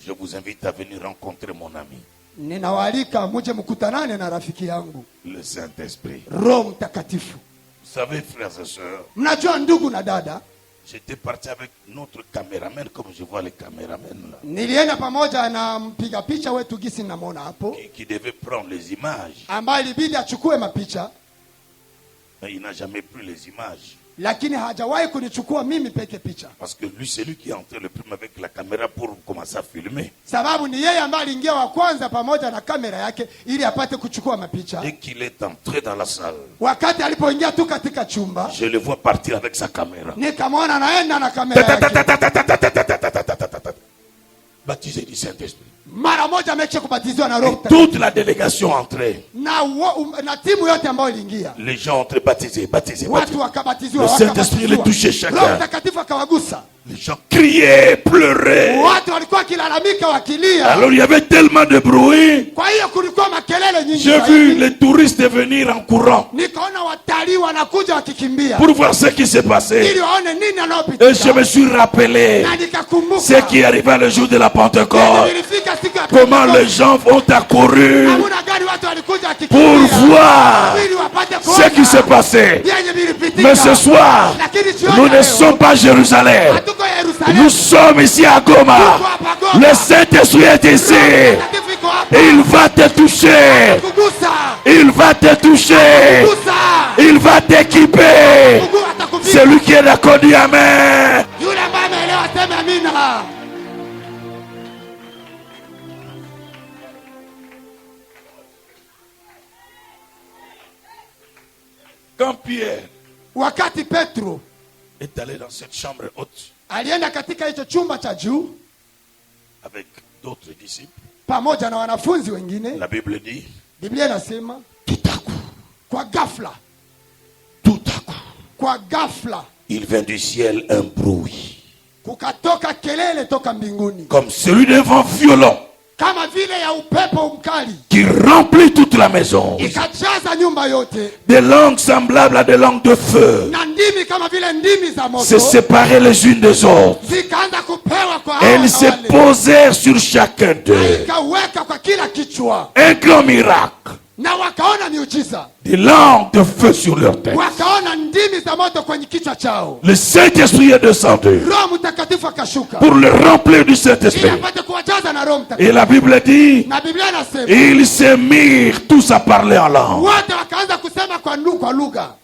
je vous invite à venir rencontrer mon ami, ninawaalika muje mkutanane na rafiki yangu le Saint-Esprit. Roho Mtakatifu. Vous savez, frères et sœurs, Mnajua ndugu na dada, j'étais parti avec notre caméraman, comme je vois les caméramans là, nilienda pamoja na mpiga picha wetu gisi namwona hapo, qui devait prendre les images. ambaye ilibidi achukue mapicha, Mais il n'a jamais pris les images. lakini hajawahi kunichukua mimi peke picha, Parce que lui, c'est lui qui est entré le premier avec la caméra pour commencer à filmer. sababu ni yeye ambaye aliingia wa kwanza pamoja na kamera yake ili apate kuchukua mapicha. Dès qu'il est entré dans la salle, Wakati alipoingia tu katika chumba, je le vois partir avec sa caméra. nikamwona anaenda na kamera yake. Baptisé du Saint-Esprit. Mara moja amekisha kubatiziwa na Roho Et Mtakatifu. toute la délégation entrée. Na timu yote ambayo iliingia, Les gens entrés baptisés, baptisés, watu baptisés. wakabatiziwa, Le Saint-Esprit les touchait Roho chacun. Mtakatifu akawagusa. Les gens criaient, pleuraient. Watu walikuwa wakilalamika wakilia. Alors il y avait tellement de bruit. Kwa hiyo kulikuwa makelele nyingi J'ai zaidi. vu les touristes venir en courant Nikaona watalii wanakuja wakikimbia pour voir ce qui s'est passé. ili waone nini Et je anayopitia. me suis rappelé Na nikakumbuka ce qui arriva le jour de la Pentecôte. ilifika siku ya Comment Pentekoste. les gens ont accouru. Namna gani watu walikuja pour wakikimbia voir ili wapate ce qui s'est kuona passé. yenye vilipitika. Mais ce soir, Lakini jioni nous ya ne leo, sommes pas à Jérusalem. hatuko Yerusalemu. Nous sommes ici à Goma. Tuko hapa Goma. Le Saint-Esprit est ici. Roho Mtakatifu iko hapa. Il va te toucher. Kugusa. Il va te toucher. Kugusa. Il va t'équiper. Mungu atakuvika. Celui qui est d'accord dit Amen. Yule ambaye ameelewa aseme amina. Quand Pierre Wakati Petro est allé dans cette chambre haute alienda katika hicho chumba cha juu avec d'autres disciples, pamoja na wanafunzi wengine, la Bible dit, Biblia inasema tout à coup, kwa ghafla, kwa ghafla il vint du ciel un bruit, kukatoka kelele toka mbinguni comme celui d'un vent violent, kama vile ya upepo mkali, qui remplit toute la maison. ikajaza nyumba yote, Des langues semblables à des langues de feu na ndimi kama vile ndimi za se moto séparaient les unes des autres. zikaanza kupewa kwa hao Elles na se wale, posèrent sur chacun na d'eux. ikaweka kwa kila kichwa, Un grand miracle. na wakaona miujiza, Des langues de feu sur leur tête. wakaona ndimi za moto kwenye kichwa chao. Le Saint-Esprit est descendu Roho Mtakatifu akashuka pour le remplir du ili Saint-Esprit. apate kuwajaza na Roho Et Mtakatifu, la Bible dit, na Biblia inasema ils se mirent tous à parler en langue, wote wakaanza kusema kwa lugha,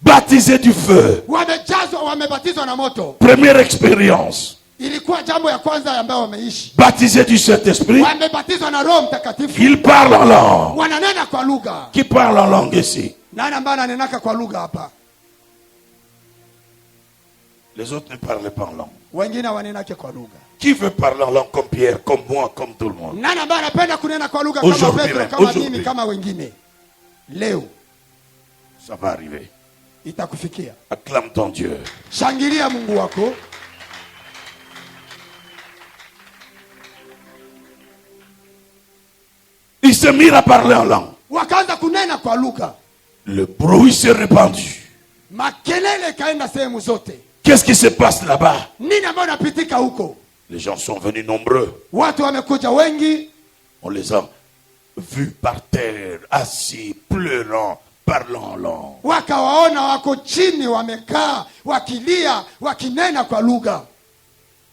baptisés du feu. wamejazwa, wamebatizwa na moto. Première expérience. Ilikuwa jambo ya kwanza ambayo wameishi, Baptisés du Saint-Esprit, wamebatizwa na Roho Mtakatifu, ils parlent en langue. wananena kwa lugha. Qui parle en langue ici? Nani ambaye ananenaka kwa lugha hapa? Les autres ne parlent pas en langue. Wengine wanenake kwa lugha. Qui veut parler en langue comme Pierre, comme moi, comme tout le monde? Nani ambaye anapenda kunena kwa lugha kama Aujourd'hui, Petro, kama aujourd'hui. mimi, kama wengine? Leo Ça va arriver. itakufikia. Acclame ton Dieu. Shangilia Mungu wako. Ils se mirent à parler en langue. Wakaanza kunena kwa lugha, Le bruit s'est répandu. makelele kaenda sehemu zote. Qu'est-ce qui se passe là-bas? Nini ambayo napitika huko? Les gens sont venus nombreux. Watu wamekuja wengi, On les a vus par terre, assis, pleurant, parlant en langue. wakawaona wako chini wamekaa wakilia wakinena kwa lugha,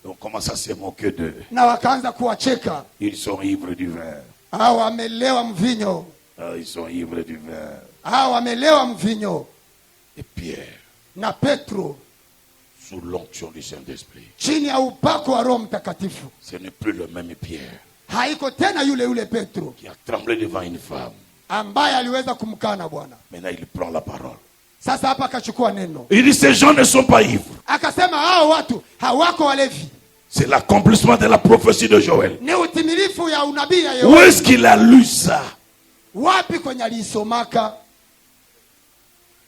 On commence à se moquer d'eux. na wakaanza kuwacheka. Ils sont ivres du vin. Hao wamelewa mvinyo, Ah, ils sont ivres du vin. hao wamelewa mvinyo. Et Pierre, Na Petro sous l'onction du Saint-Esprit, chini ya upako wa Roho Mtakatifu, ce n'est plus le même Pierre haiko tena yule Petro qui a tremblé devant une femme. ambaye aliweza kumkana Bwana. Maintenant, il prend la parole. Sasa hapa akachukua neno, Il dit, ces gens ne sont pas ivres. akasema hao watu hawako walevi, C'est l'accomplissement de la prophétie de Joël. ni utimilifu ya unabii ya Où Yoeli. est-ce qu'il a lu ça? Wapi kwenye aliisomaka?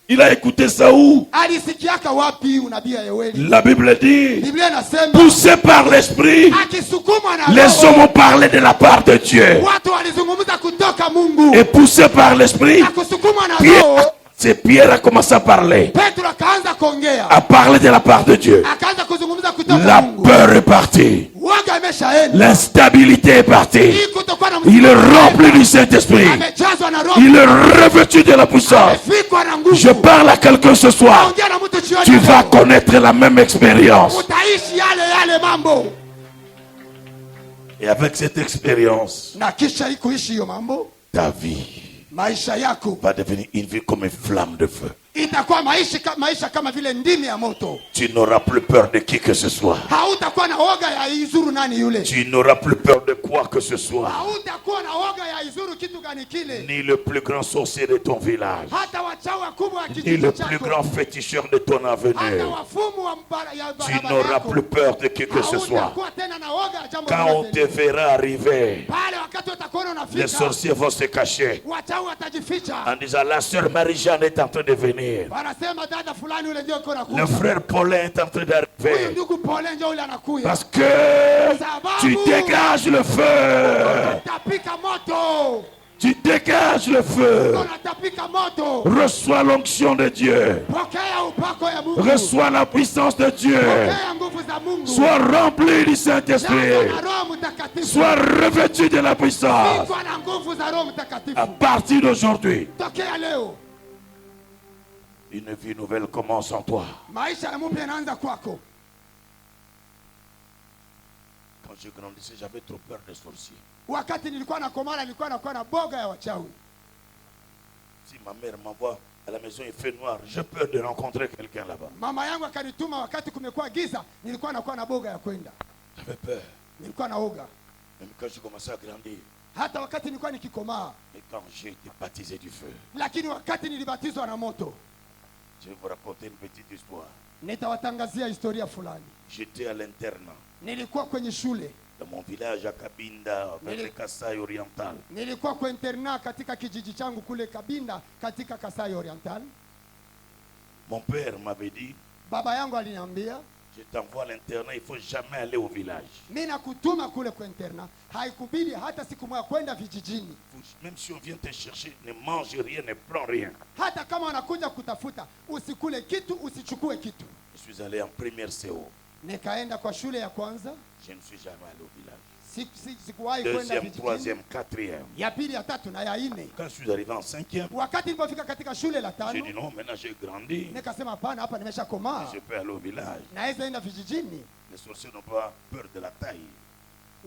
Il a écouté ça où? Alisikiaka wapi unabii ya Yoeli? La Bible dit, Biblia inasema poussé par l'Esprit, akisukumwa na les hommes Roho, ont parlé de la part de Dieu. watu walizungumza kutoka Mungu. Et poussé par l'Esprit, Na kusukumwa na Pierre, Roho, c'est Pierre a commencé à parler. Petro akaanza kuongea, À parler de la part de Dieu. akaanza kuzungumza kutoka La Mungu. peur est partie. Waga imeshaenda. L'instabilité est partie. Hii kutokuwa na Il est msimamo. rempli du Saint-Esprit. Amejazwa na Roho. Il est revêtu de la puissance. Amefikwa na nguvu. Je parle à quelqu'un ce soir. Ongea na mtu jioni Tu vas leo. connaître la même expérience. Utaishi yale mambo. Et avec cette expérience, Na kisha kuishi hiyo mambo, ta vie maisha yako va devenir une vie comme une flamme de feu. itakuwa maisha kama vile ndimi ya moto. Tu n'auras plus peur de qui que ce soit. Hautakuwa na woga ya izuru nani yule. Tu n'auras plus peur de quoi que ce soit. Hautakuwa na woga ya izuru kitu gani kile. Ni le plus grand sorcier de ton village. Hata wachawi wakubwa wa Ni kijiji le plus chako. grand féticheur de ton Hata avenir. wafumu wa ya Tu barabara n'auras yako. plus peur de qui que ce soit. Hautakuwa tena na woga ya jambo Quand on lolote te lile. verra arriver, Pale wakati utakuwa les unafika, sorciers vont se cacher wachawi watajificha. en disant la sœur Marie-Jeanne est en train de venir. Wanasema dada fulani yule ndio kona Le kuja. frère Paulin est en train Huyu d'arriver. ndugu pole ndio yule anakuja. Parce que tu dégages le feu. Tapika moto. Tu dégages le feu. Unatapika moto. Reçois l'onction de Dieu. Pokea upako ya Mungu. Reçois la puissance de Dieu. Pokea nguvu za Mungu. Sois rempli du Saint-Esprit. Jazwa na Roho Mtakatifu. Mtakatifu. Sois revêtu de la puissance. Vikwa na nguvu za Roho À Mtakatifu. partir d'aujourd'hui, Tokea leo une vie nouvelle commence en toi. maisha ya mpya yanaanza kwako. Quand je grandissais, j'avais trop peur des sorciers. Wakati nilikuwa nakomana nilikuwa nakuwa na boga ya wachawi. Si ma mère m'envoie à la maison, il fait noir, j'ai peur de rencontrer quelqu'un là-bas. Mama yangu akanituma wakati kumekuwa giza, nilikuwa nakuwa na boga ya kwenda. J'avais peur. Nilikuwa naoga. Même quand j'ai commencé à grandir. Hata wakati nilikuwa nikikomaa. Et quand j'ai été baptisé du feu. Lakini wakati nilibatizwa na moto. Je vais vous raconter une petite histoire. Nitawatangazia historia fulani. J'étais à l'internat. Nilikuwa kwenye shule. Dans mon village à Kabinda, vers le Kasaï oriental. Nilikuwa kwa internat katika kijiji changu kule Kabinda katika Kasai Oriental. Mon père m'avait dit, Baba yangu aliniambia, je t'envoie à l'internat, il ne faut jamais aller au village. Mimi nakutuma kule kwa internat, haikubidi hata siku moja kwenda vijijini. Même si on vient te chercher, ne mange rien, ne prends rien. Hata kama wanakuja kutafuta, usikule kitu, usichukue kitu. Je suis allé en première CO. Nikaenda kwa shule ya kwanza. Je ne suis jamais allé au village. Sikuwahi kwenda Deuxième, vijijini. troisième, quatrième. Ya pili, ya tatu na ya nne. Quand je suis arrivé en cinquième, Wakati nilipofika katika shule la j'ai tano, dit non, maintenant j'ai grandi. nikasema hapana, hapa nimeshakomaa. Je peux aller au village. Naweza enda vijijini. Les sorciers n'ont pas peur de la taille,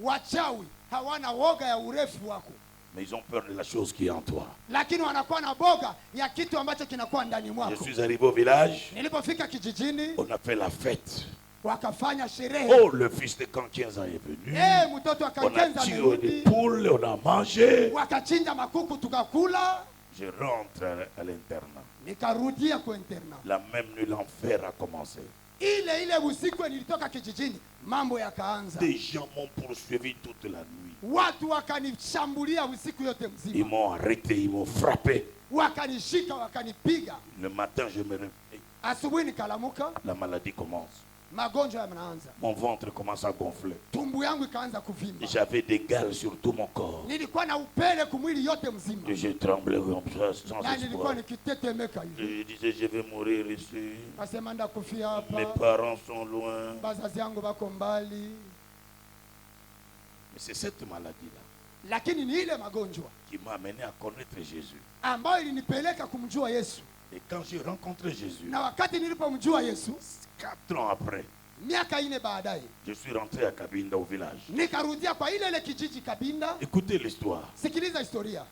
Wachawi hawana woga ya urefu wako, mais ils ont peur de la chose qui est en toi. lakini wanakuwa na boga ya kitu ambacho kinakuwa ndani Je mwako. suis arrivé au village, Nilipofika kijijini, on a fait la fête. wakafanya sherehe. Oh, le fils de Kankienza est venu. Mtoto wa On a Kankenza tiré amerudi, des poules, on a mangé. wakachinja makuku tukakula. Je rentre à l'internat. Nikarudia kwa internat. La même nuit, l'enfer a commencé. Ile usiku nilitoka kijijini, mambo yakaanza. Des gens m'ont poursuivi toute la nuit. Watu wakanishambulia usiku yote Ils mzima, m'ont arrêté, ils m'ont frappé. wakanishika, wakanipiga. Le matin, je me réveille. Asubuhi nikalamuka, La maladie commence. magonjwa yanaanza, Mon ventre commence à gonfler. tumbu yangu ikaanza kuvimba. J'avais des gales sur tout mon corps. Nilikuwa na upele kumwili yote mzima, Et je tremblais comme ça, sans na nilikuwa espoir. nikitetemeka hivi. Je disais, je vais mourir ici. Nasema ndakufia Mes hapa, parents sont loin. bazazi yangu bako mbali. Mais c'est cette maladie-là Lakini ni ile magonjwa qui m'a amené à connaître Jésus. ambayo ilinipeleka kumjua Yesu. Et quand j'ai rencontré Jésus, Na wakati nilipomjua Yesu, 4 ans après, miaka 4 baadaye, je suis rentré à Kabinda au village. nikarudia kwa ile kijiji Kabinda. Écoutez l'histoire. Sikiliza historia.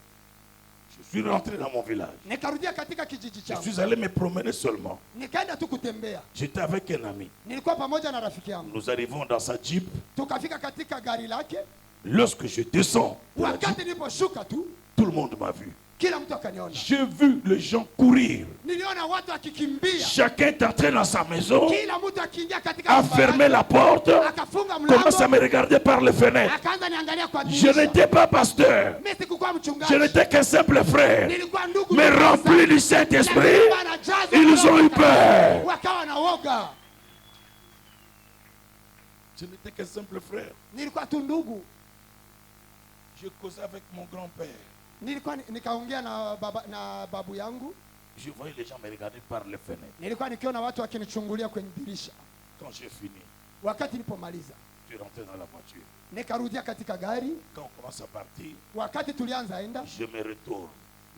Je suis rentré dans mon village. Nikarudia katika kijiji Je changu, suis allé me promener seulement. nikaenda tu kutembea. J'étais avec un ami. Nilikuwa pamoja na rafiki yangu, Nous arrivons dans sa jeep. tukafika katika gari lake. Lorsque je descends de la jeep, Wakati niliposhuka tu, tout le monde m'a vu. kila mtu akaniona. J'ai vu les gens courir. Niliona watu akikimbia, Chacun est entré dans sa maison, kila mtu akiingia katika a nyumba fermé yake, la porte, akafunga commence à mlango, me regarder par les fenêtres. akaanza niangalia kwa Je dirisha. n'étais pas pasteur. Mimi sikuwa Je mchungaji, n'étais qu'un simple frère. nilikuwa ndugu Mais wa rempli kanisa. du Saint-Esprit, Lakini wanajazwa ils na ont Roho eu peur. wakawa na woga. Je n'étais qu'un simple frère. Nilikuwa tu ndugu. Je causais avec mon grand-père. Nilikuwa nikaongea na babu yangu. Je voyais les gens me regarder par les fenêtres. Nilikuwa nikiona watu wakinichungulia kwenye dirisha. Quand j'ai fini, Wakati nilipomaliza, je suis rentré dans la voiture. nikarudia katika gari. Quand on commence à partir, Wakati tulianza enda, je me retourne.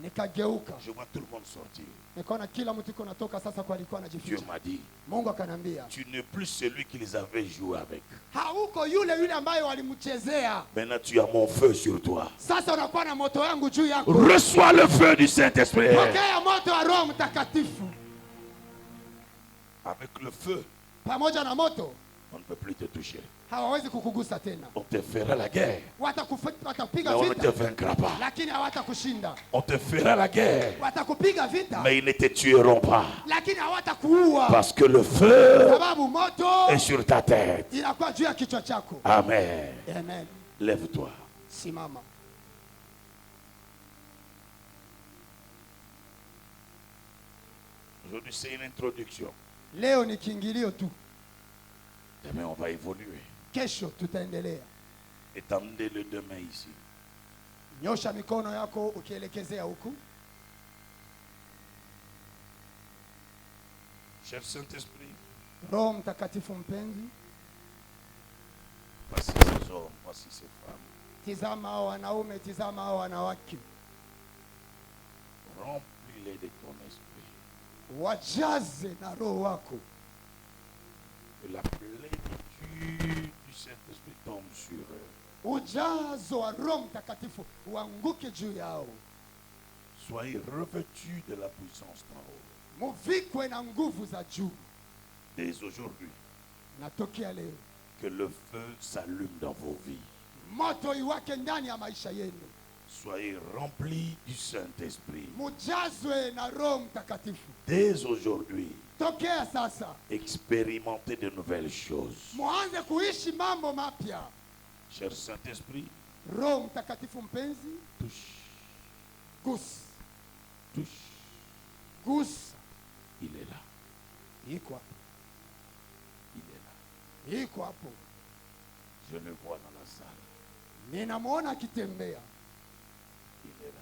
nikageuka, Je vois tout le monde sortir. nikaona kila mtu iko natoka sasa, kwa alikuwa Dieu anajificha. m'a dit, Mungu akanambia, tu n'es plus celui qu'ils avaient joué avec. hauko yule ambaye walimchezea. Maintenant, tu as mon feu sur toi. Sasa unakuwa na moto yangu juu yako. Reçois le feu du Saint-Esprit. Pokea moto wa Roho Mtakatifu. Avec le feu, Pamoja na moto on ne peut plus te toucher. hawawezi kukugusa tena. On te fera la guerre, Watakupiga mais on ne te vita, vaincra pas. lakini hawatakushinda. On te fera la guerre, Watakupiga vita, mais ils ne te tueront pas. lakini hawatakuua, Parce que le feu sababu moto est sur ta tête. inakuwa juu ya kichwa chako. Amen. Amen. Lève-toi. Simama. Aujourd'hui, c'est une introduction. Leo ni kiingilio tu, Demain, on va évoluer. kesho tutaendelea. Étendez le demain ici. Nyosha mikono yako ukielekezea huku. Cher Saint-Esprit, Roho Mtakatifu mpenzi, voici ces hommes. Voici ces femmes. Tizama hao wanaume, tizama hao wanawake. Remplis-les de ton esprit. Wajaze na roho wako. Que la plénitude du Saint-Esprit tombe sur eux. Ujazo wa Roho Mtakatifu uanguke juu yao. Soyez revêtus de la puissance d'en haut. Muvikwe na nguvu za juu. Dès aujourd'hui, Natokea leo, que le feu s'allume dans vos vies. moto iwake ndani ya maisha yenu. Soyez remplis du Saint-Esprit. Mujazwe na Roho Mtakatifu. Dès aujourd'hui, Tokea sasa, expérimentez de nouvelles choses. muanze kuishi mambo mapya. Cher Saint-Esprit, Roho Mtakatifu mpenzi, touche, gusa, touche. gusa. Il est là, Iko hapo, il est là. iko hapo. Je le vois dans la salle. Ninamwona akitembea. Il est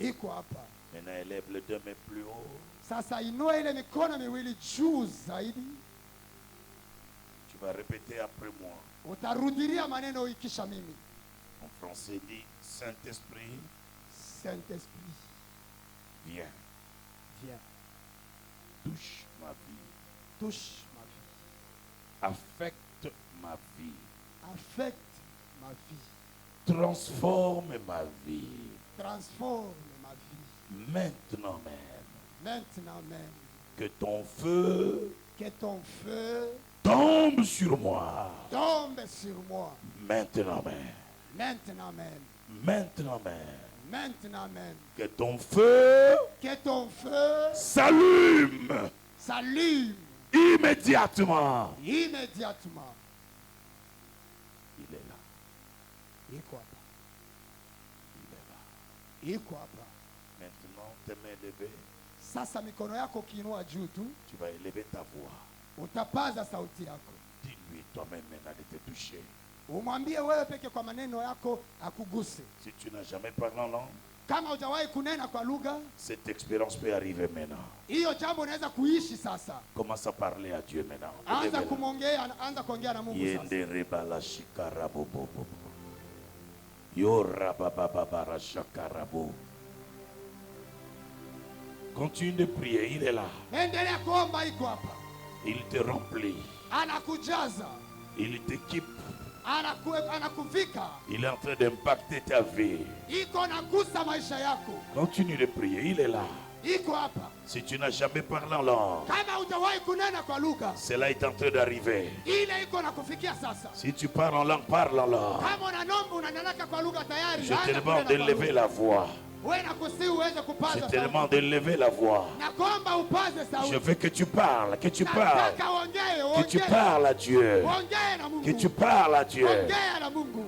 là. Iko hapa. Maintenant, élève les deux mains plus haut. Sasa inua ile mikono miwili juu zaidi. Tu vas répéter après moi. Utarudilia maneno ikisha mimi. En français dit, Saint-Esprit, Saint-Esprit, viens, viens, touche ma vie, touche ma vie, affecte ma vie, affecte ma vie, transforme ma vie, transforme ma vie. maintenant même. Maintenant même, Que ton feu que ton feu tombe sur moi, tombe sur moi. maintenant même, Maintenant même, maintenant même. maintenant même. Que ton feu Que ton feu s'allume s'allume immédiatement. immédiatement. Il est là, Iko hapa, il est là. iko hapa. Maintenant, tes mains levées, Sasa mikono yako ukiinua juu tu, tu vas élever ta voix. utapaza sauti yako. Dis-lui toi-même maintenant de te toucher. Umwambie wewe peke kwa maneno yako akuguse. Si tu n'as jamais parlé en langue, Kama hujawahi kunena kwa lugha, cette expérience peut arriver maintenant. hiyo jambo unaweza kuishi sasa. Commence à parler à Dieu maintenant. Anza Élève-le. kumongea, anza kuongea na Mungu sasa. Yendere bala shikarabo bobo. Yora baba baba shakarabo. Continue de prier, il est là. Endelea kuomba, iko hapa. Il te remplit, Anakujaza, il t'équipe, anakuvika. il est en train d'impacter ta vie. Iko nagusa maisha yako. Continue de prier, il est là. Iko hapa. Si tu n'as jamais parlé en langue, Kama hujawahi kunena kwa lugha, cela est en train d'arriver. ile iko nakufikia sasa. Si tu parles en langue, parle en langue. Kama unanomba unanenaka kwa lugha tayari, Je te anza demande kunena kwa d'élever lugha. la voix. Wewe nakusihi uweze Je kupaza te demande sauti. d'élever la voix. Na kwamba upaze Je sauti. veux que tu parles, que tu parles, Nataka uongee, que tu uongee. parles à Dieu, Ongea na Mungu. que tu parles à Dieu. Ongea na Mungu.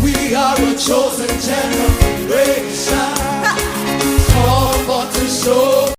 We are a chosen generation, called for to show